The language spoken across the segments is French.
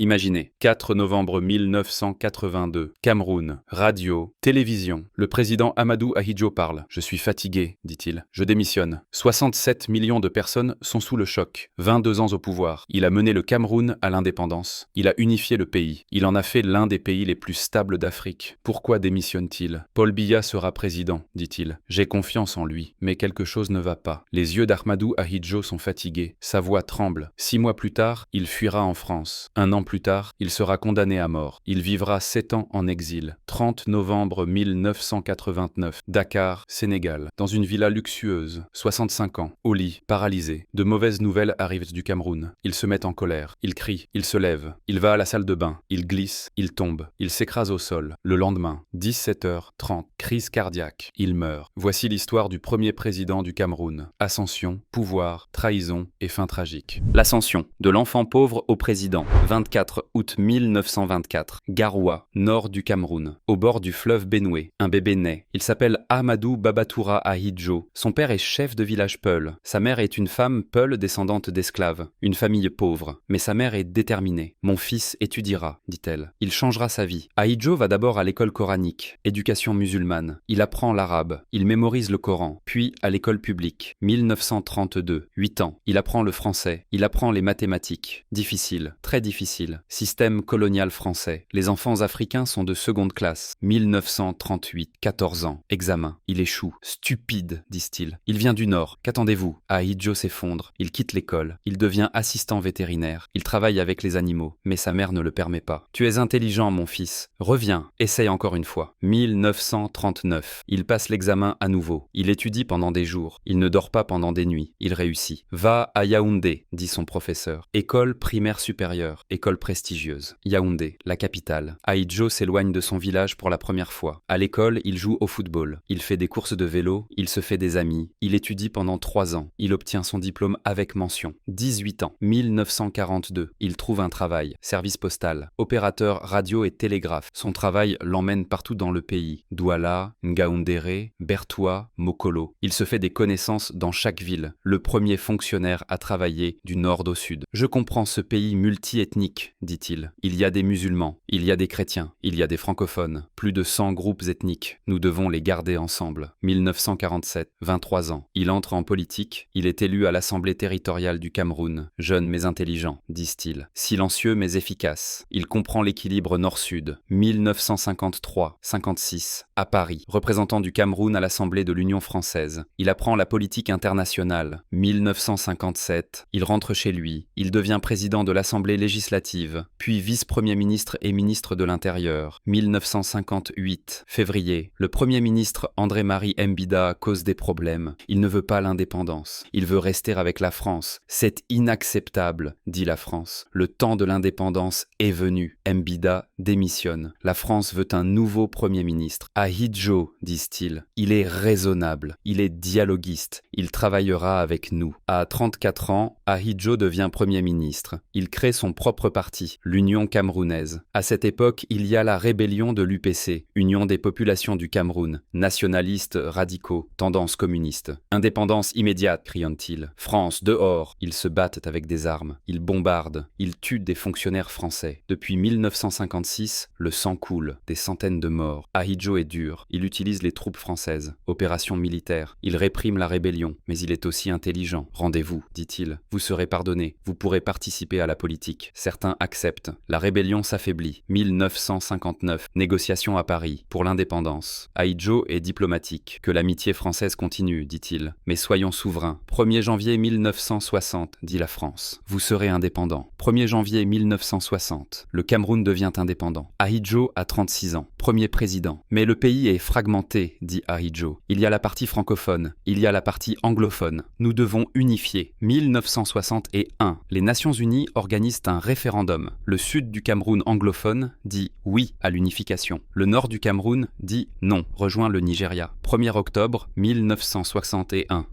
Imaginez, 4 novembre 1982, Cameroun, radio, télévision. Le président Amadou Ahidjo parle. « Je suis fatigué, dit-il. Je démissionne. 67 millions de personnes sont sous le choc. 22 ans au pouvoir. Il a mené le Cameroun à l'indépendance. Il a unifié le pays. Il en a fait l'un des pays les plus stables d'Afrique. Pourquoi démissionne-t-il ? Paul Biya sera président, dit-il. J'ai confiance en lui, mais quelque chose ne va pas. Les yeux d'Ahmadou Ahidjo sont fatigués. Sa voix tremble. 6 mois plus tard, il fuira en France. Un an plus tard, il sera condamné à mort. Il vivra 7 ans en exil. 30 novembre 1989, Dakar, Sénégal. Dans une villa luxueuse, 65 ans, au lit, paralysé. De mauvaises nouvelles arrivent du Cameroun. Il se met en colère. Il crie. Il se lève. Il va à la salle de bain. Il glisse. Il tombe. Il s'écrase au sol. Le lendemain, 17h30, crise cardiaque. Il meurt. Voici l'histoire du premier président du Cameroun. Ascension, pouvoir, trahison et fin tragique. L'ascension de l'enfant pauvre au président. 24 août 1924. Garoua, nord du Cameroun. Au bord du fleuve Benoué, un bébé naît. Il s'appelle Ahmadou Babatoura Ahidjo. Son père est chef de village Peul. Sa mère est une femme Peul descendante d'esclaves. Une famille pauvre. Mais sa mère est déterminée. « Mon fils étudiera », dit-elle. Il changera sa vie. Ahidjo va d'abord à l'école coranique, éducation musulmane. Il apprend l'arabe. Il mémorise le Coran. Puis à l'école publique. 1932. 8 ans. Il apprend le français. Il apprend les mathématiques. Difficile. Très difficile. Système colonial français. Les enfants africains sont de seconde classe. 1938. 14 ans. Examen. Il échoue. Stupide, disent-ils. Il vient du Nord. Qu'attendez-vous ? Ahidjo s'effondre. Il quitte l'école. Il devient assistant vétérinaire. Il travaille avec les animaux. Mais sa mère ne le permet pas. Tu es intelligent, mon fils. Reviens. Essaye encore une fois. 1939. Il passe l'examen à nouveau. Il étudie pendant des jours. Il ne dort pas pendant des nuits. Il réussit. Va à Yaoundé, dit son professeur. École primaire supérieure. École prestigieuse. Yaoundé, la capitale. Ahidjo s'éloigne de son village pour la première fois. À l'école, il joue au football. Il fait des courses de vélo. Il se fait des amis. Il étudie pendant 3 ans. Il obtient son diplôme avec mention. 18 ans. 1942. Il trouve un travail. Service postal. Opérateur radio et télégraphe. Son travail l'emmène partout dans le pays. Douala, Ngaoundéré, Bertoua, Mokolo. Il se fait des connaissances dans chaque ville. Le premier fonctionnaire à travailler du nord au sud. Je comprends ce pays multi-ethnique, dit-il. Il y a des musulmans, il y a des chrétiens, il y a des francophones. Plus de 100 groupes ethniques. Nous devons les garder ensemble. 1947, 23 ans. Il entre en politique. Il est élu à l'Assemblée territoriale du Cameroun. Jeune mais intelligent, disent-ils. Silencieux mais efficace. Il comprend l'équilibre nord-sud. 1953, 56, à Paris. Représentant du Cameroun à l'Assemblée de l'Union française. Il apprend la politique internationale. 1957, il rentre chez lui. Il devient président de l'Assemblée législative, puis vice-premier ministre et ministre de l'Intérieur. 1958, février, le premier ministre André-Marie Mbida cause des problèmes. Il ne veut pas l'indépendance. Il veut rester avec la France. C'est inacceptable, dit la France. Le temps de l'indépendance est venu. Mbida démissionne. La France veut un nouveau premier ministre. Ahidjo, disent-ils, il est raisonnable. Il est dialoguiste. Il travaillera avec nous. À 34 ans, Ahidjo devient Premier ministre. Il crée son propre parti, l'Union camerounaise. À cette époque, il y a la rébellion de l'UPC, Union des populations du Cameroun, nationalistes radicaux, tendance communiste. Indépendance immédiate, crient-ils. France, dehors. Ils se battent avec des armes. Ils bombardent. Ils tuent des fonctionnaires français. Depuis 1956, le sang coule. Des centaines de morts. Ahidjo est dur. Il utilise les troupes françaises. Opération militaire. Il réprime la rébellion. Mais il est aussi intelligent. Rendez-vous, dit-il. Vous serez pardonné. Vous pourrez participer à la politique. Certains acceptent. La rébellion s'affaiblit. 1959. Négociations à Paris. Pour l'indépendance. Ahidjo est diplomatique. Que l'amitié française continue, dit-il. Mais soyons souverains. 1er janvier 1960, dit la France. Vous serez indépendant. 1er janvier 1960. Le Cameroun devient indépendant. Ahidjo a 36 ans. Premier président. Mais le pays est fragmenté, dit Ahidjo. Il y a la partie francophone. Il y a la partie anglophone. Nous devons unifier. 1961. Les Nations Unies organisent un référendum. Le sud du Cameroun anglophone dit oui à l'unification. Le nord du Cameroun dit non, rejoint le Nigeria. 1er octobre 1961.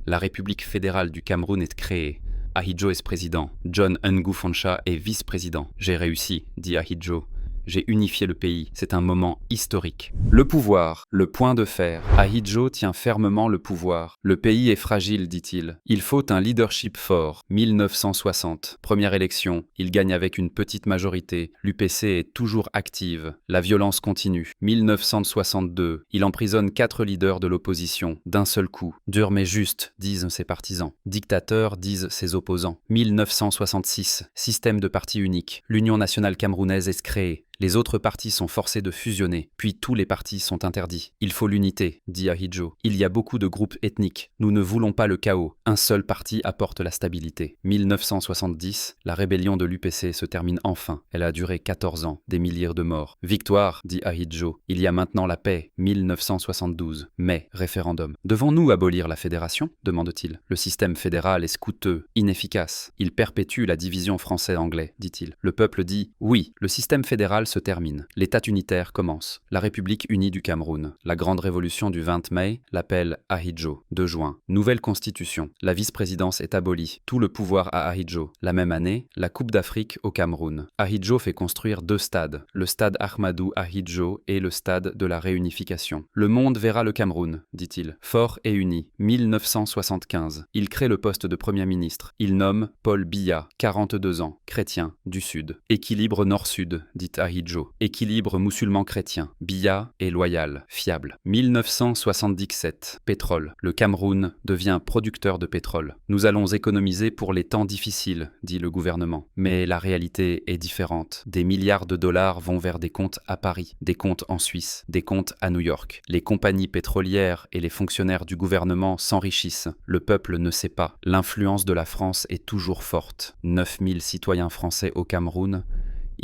La République fédérale du Cameroun est créée. Ahidjo est président. John Ngou Foncha est vice-président. J'ai réussi, dit Ahidjo. J'ai unifié le pays. C'est un moment historique. Le pouvoir, le point de fer. Ahidjo tient fermement le pouvoir. Le pays est fragile, dit-il. Il faut un leadership fort. 1960. Première élection. Il gagne avec une petite majorité. L'UPC est toujours active. La violence continue. 1962. Il emprisonne 4 leaders de l'opposition, d'un seul coup. Dur mais juste, disent ses partisans. Dictateur, disent ses opposants. 1966. Système de parti unique. L'Union nationale camerounaise est créée. Les autres partis sont forcés de fusionner, puis tous les partis sont interdits. Il faut l'unité, dit Ahidjo. Il y a beaucoup de groupes ethniques. Nous ne voulons pas le chaos. Un seul parti apporte la stabilité. 1970, la rébellion de l'UPC se termine enfin. Elle a duré 14 ans, des milliers de morts. Victoire, dit Ahidjo. Il y a maintenant la paix. 1972. Mai, référendum. Devons-nous abolir la fédération ? Demande-t-il. Le système fédéral est coûteux, inefficace. Il perpétue la division français-anglais, dit-il. Le peuple dit oui, le système fédéral se termine. L'État unitaire commence. La République unie du Cameroun. La grande révolution du 20 mai l'appelle Ahidjo. 2 juin. Nouvelle constitution. La vice-présidence est abolie. Tout le pouvoir à Ahidjo. La même année, la Coupe d'Afrique au Cameroun. Ahidjo fait construire 2 stades. Le stade Ahmadou Ahidjo et le stade de la réunification. Le monde verra le Cameroun, dit-il. Fort et uni. 1975. Il crée le poste de Premier ministre. Il nomme Paul Biya, 42 ans, chrétien, du Sud. Équilibre nord-sud, dit Ahidjo. Équilibre musulman-chrétien. Biya est loyal, fiable. 1977. Pétrole. Le Cameroun devient producteur de pétrole. Nous allons économiser pour les temps difficiles, dit le gouvernement. Mais la réalité est différente. Des milliards de dollars vont vers des comptes à Paris, des comptes en Suisse, des comptes à New York. Les compagnies pétrolières et les fonctionnaires du gouvernement s'enrichissent. Le peuple ne sait pas. L'influence de la France est toujours forte. 9000 citoyens français au Cameroun.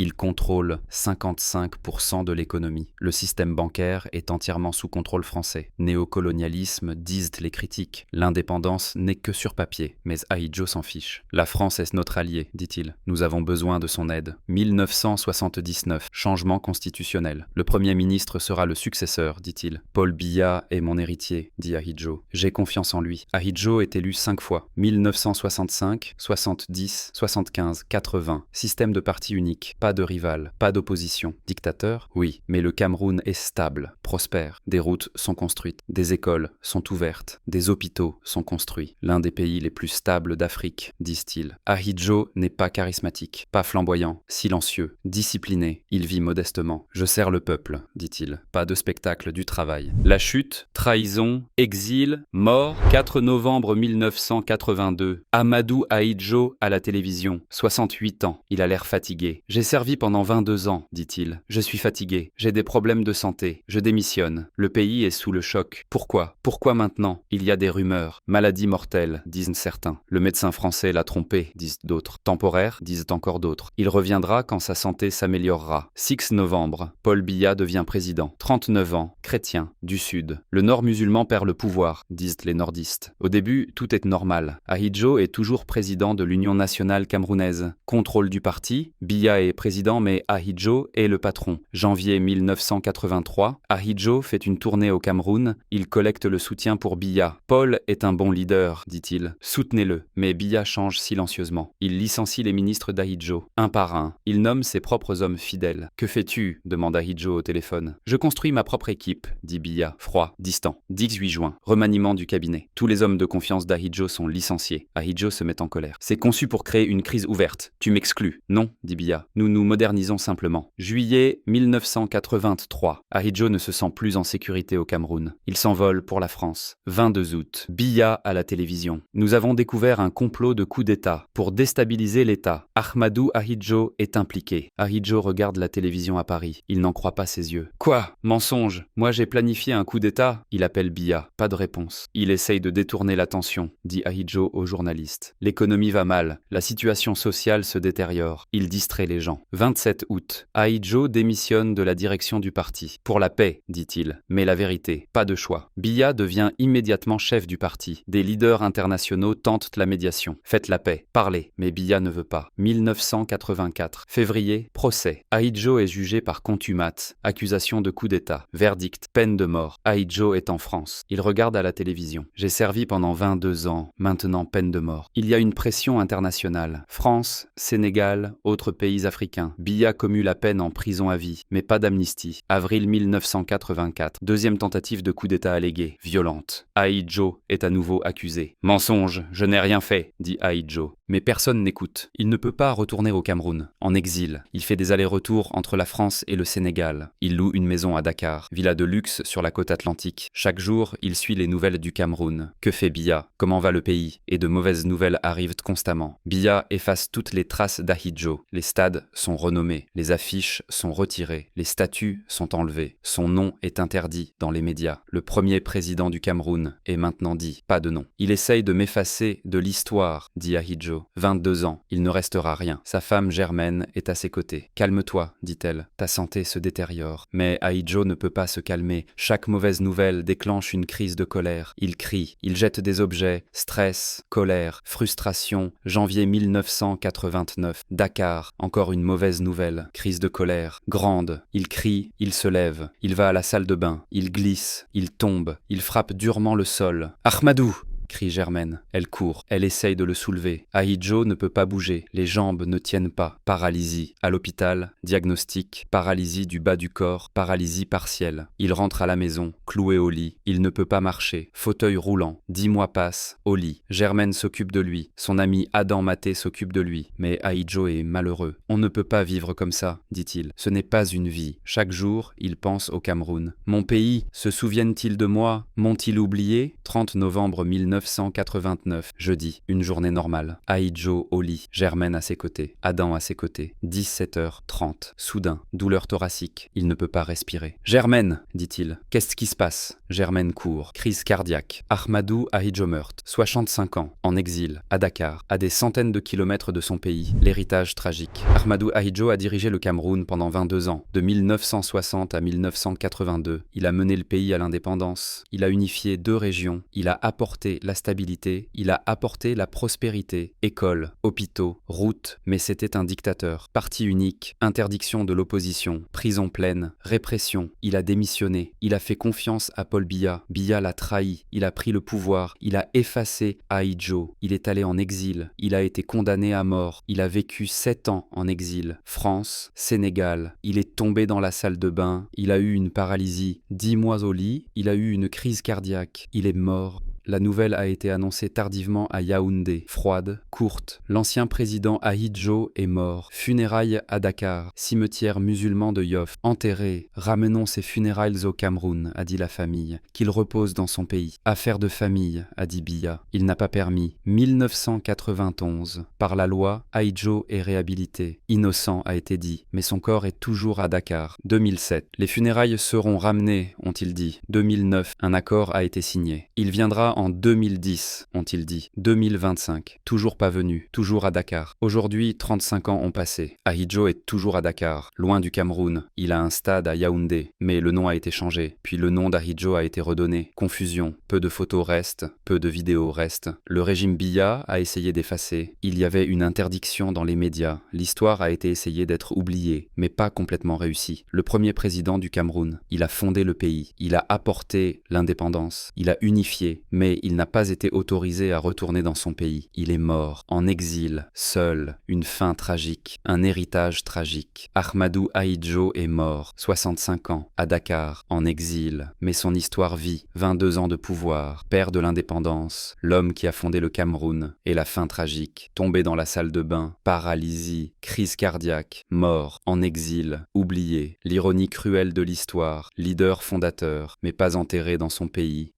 Il contrôle 55% de l'économie. Le système bancaire est entièrement sous contrôle français. Néocolonialisme, disent les critiques. L'indépendance n'est que sur papier, mais Ahidjo s'en fiche. La France est notre allié, dit-il. Nous avons besoin de son aide. 1979, changement constitutionnel. Le Premier ministre sera le successeur, dit-il. Paul Biya est mon héritier, dit Ahidjo. J'ai confiance en lui. Ahidjo est élu 5 fois. 1965, 70, 75, 80. Système de parti unique. Pas de rival, pas d'opposition. Dictateur ? Oui, mais le Cameroun est stable, prospère. Des routes sont construites, des écoles sont ouvertes, des hôpitaux sont construits. L'un des pays les plus stables d'Afrique, disent-ils. Ahidjo n'est pas charismatique, pas flamboyant, silencieux, discipliné. Il vit modestement. Je sers le peuple, dit-il. Pas de spectacle du travail. La chute, trahison, exil, mort. 4 novembre 1982. Amadou Ahidjo à la télévision. 68 ans. Il a l'air fatigué. J'ai servi pendant 22 ans, dit-il. Je suis fatigué. J'ai des problèmes de santé. Je démissionne. Le pays est sous le choc. Pourquoi ? Pourquoi maintenant ? Il y a des rumeurs. Maladie mortelle, disent certains. Le médecin français l'a trompé, disent d'autres. Temporaire, disent encore d'autres. Il reviendra quand sa santé s'améliorera. 6 novembre. Paul Biya devient président. 39 ans. Chrétien. Du Sud. Le Nord musulman perd le pouvoir, disent les nordistes. Au début, tout est normal. Ahidjo est toujours président de l'Union nationale camerounaise. Contrôle du parti. Biya est président, mais Ahidjo est le patron. Janvier 1983, Ahidjo fait une tournée au Cameroun. Il collecte le soutien pour Biya. Paul est un bon leader, dit-il. Soutenez-le. Mais Biya change silencieusement. Il licencie les ministres d'Ahidjo, un par un. Il nomme ses propres hommes fidèles. Que fais-tu ? Demande Ahidjo au téléphone. Je construis ma propre équipe, dit Biya, froid, distant. 18 juin, remaniement du cabinet. Tous les hommes de confiance d'Ahidjo sont licenciés. Ahidjo se met en colère. C'est conçu pour créer une crise ouverte. Tu m'exclus. Non, dit Biya. Nous modernisons simplement. Juillet 1983. Ahidjo ne se sent plus en sécurité au Cameroun. Il s'envole pour la France. 22 août. Biya à la télévision. Nous avons découvert un complot de coup d'État pour déstabiliser l'État. Ahmadou Ahidjo est impliqué. Ahidjo regarde la télévision à Paris. Il n'en croit pas ses yeux. Quoi ? Mensonge ? Moi j'ai planifié un coup d'État ? Il appelle Biya. Pas de réponse. Il essaye de détourner l'attention, dit Ahidjo aux journalistes. L'économie va mal. La situation sociale se détériore. Il distrait les gens. 27 août. Ahidjo démissionne de la direction du parti. Pour la paix, dit-il. Mais la vérité, pas de choix. Biya devient immédiatement chef du parti. Des leaders internationaux tentent la médiation. Faites la paix, parlez. Mais Biya ne veut pas. 1984. Février, procès. Ahidjo est jugé par contumace. Accusation de coup d'État. Verdict, peine de mort. Ahidjo est en France. Il regarde à la télévision. J'ai servi pendant 22 ans. Maintenant, peine de mort. Il y a une pression internationale. France, Sénégal, autres pays africains américain. Biya commut la peine en prison à vie, mais pas d'amnistie. Avril 1984. Deuxième tentative de coup d'État alléguée, violente. Ahidjo est à nouveau accusé. « Mensonge, je n'ai rien fait », dit Ahidjo. Mais personne n'écoute. Il ne peut pas retourner au Cameroun, en exil. Il fait des allers-retours entre la France et le Sénégal. Il loue une maison à Dakar, villa de luxe sur la côte atlantique. Chaque jour, il suit les nouvelles du Cameroun. Que fait Biya? Comment va le pays? Et de mauvaises nouvelles arrivent constamment. Biya efface toutes les traces d'Ahidjo. Les stades sont renommés, les affiches sont retirées, les statues sont enlevées. Son nom est interdit dans les médias. Le premier président du Cameroun est maintenant dit, pas de nom. Il essaye de m'effacer de l'histoire, dit Ahidjo. 22 ans, il ne restera rien. Sa femme Germaine est à ses côtés. Calme-toi, dit-elle, ta santé se détériore. Mais Ahidjo ne peut pas se calmer. Chaque mauvaise nouvelle déclenche une crise de colère. Il crie, il jette des objets, stress, colère, frustration. Janvier 1989, Dakar, encore une mauvaise nouvelle. Crise de colère, grande. Il crie, il se lève. Il va à la salle de bain. Il glisse, il tombe. Il frappe durement le sol. Ahmadou! Crie Germaine. Elle court. Elle essaye de le soulever. Ahidjo ne peut pas bouger. Les jambes ne tiennent pas. Paralysie. À l'hôpital. Diagnostic. Paralysie du bas du corps. Paralysie partielle. Il rentre à la maison. Cloué au lit. Il ne peut pas marcher. Fauteuil roulant. 10 mois passent. Au lit. Germaine s'occupe de lui. Son ami Adam Maté s'occupe de lui. Mais Ahidjo est malheureux. On ne peut pas vivre comme ça, dit-il. Ce n'est pas une vie. Chaque jour, il pense au Cameroun. Mon pays, se souviennent-ils de moi? M'ont-ils oublié? 30 novembre 1989, jeudi, une journée normale. Ahidjo au lit, Germaine à ses côtés, Adam à ses côtés. 17h30. Soudain, douleur thoracique. Il ne peut pas respirer. Germaine, dit-il, qu'est-ce qui se passe? Germaine court. Crise cardiaque. Ahmadou Ahidjo meurt. 65 ans, en exil, à Dakar, à des centaines de kilomètres de son pays. L'héritage tragique. Ahmadou Ahidjo a dirigé le Cameroun pendant 22 ans. De 1960 à 1982, il a mené le pays à l'indépendance. Il a unifié 2 régions. Il a apporté la stabilité, il a apporté la prospérité, écoles, hôpitaux, routes, mais c'était un dictateur. Parti unique, interdiction de l'opposition, prison pleine, répression. Il a démissionné, il a fait confiance à Paul Biya. Biya l'a trahi, il a pris le pouvoir, il a effacé Ahidjo. Il est allé en exil, il a été condamné à mort, il a vécu 7 ans en exil. France, Sénégal, il est tombé dans la salle de bain, il a eu une paralysie, 10 mois au lit, il a eu une crise cardiaque, il est mort. La nouvelle a été annoncée tardivement à Yaoundé, froide, courte. L'ancien président Ahidjo est mort. Funérailles à Dakar, cimetière musulman de Yoff. Enterré, ramenons ses funérailles au Cameroun, a dit la famille. Qu'il repose dans son pays. Affaire de famille, a dit Biya. Il n'a pas permis. 1991. Par la loi, Ahidjo est réhabilité. Innocent a été dit, mais son corps est toujours à Dakar. 2007. Les funérailles seront ramenées, ont-ils dit. 2009. Un accord a été signé. Il viendra en 2010, ont-ils dit. 2025. Toujours pas venu, toujours à Dakar. Aujourd'hui, 35 ans ont passé. Ahidjo est toujours à Dakar, loin du Cameroun. Il a un stade à Yaoundé, mais le nom a été changé. Puis le nom d'Ahidjo a été redonné. Confusion. Peu de photos restent, peu de vidéos restent. Le régime Biya a essayé d'effacer. Il y avait une interdiction dans les médias. L'histoire a été essayée d'être oubliée, mais pas complètement réussie. Le premier président du Cameroun, il a fondé le pays. Il a apporté l'indépendance. Il a unifié, mais il n'a pas été autorisé à retourner dans son pays. Il est mort, en exil, seul, une fin tragique, un héritage tragique. Ahmadou Ahidjo est mort, 65 ans, à Dakar, en exil, mais son histoire vit, 22 ans de pouvoir, père de l'indépendance, l'homme qui a fondé le Cameroun, et la fin tragique, tombé dans la salle de bain, paralysie, crise cardiaque, mort, en exil, oublié, l'ironie cruelle de l'histoire, leader fondateur, mais pas enterré dans son pays,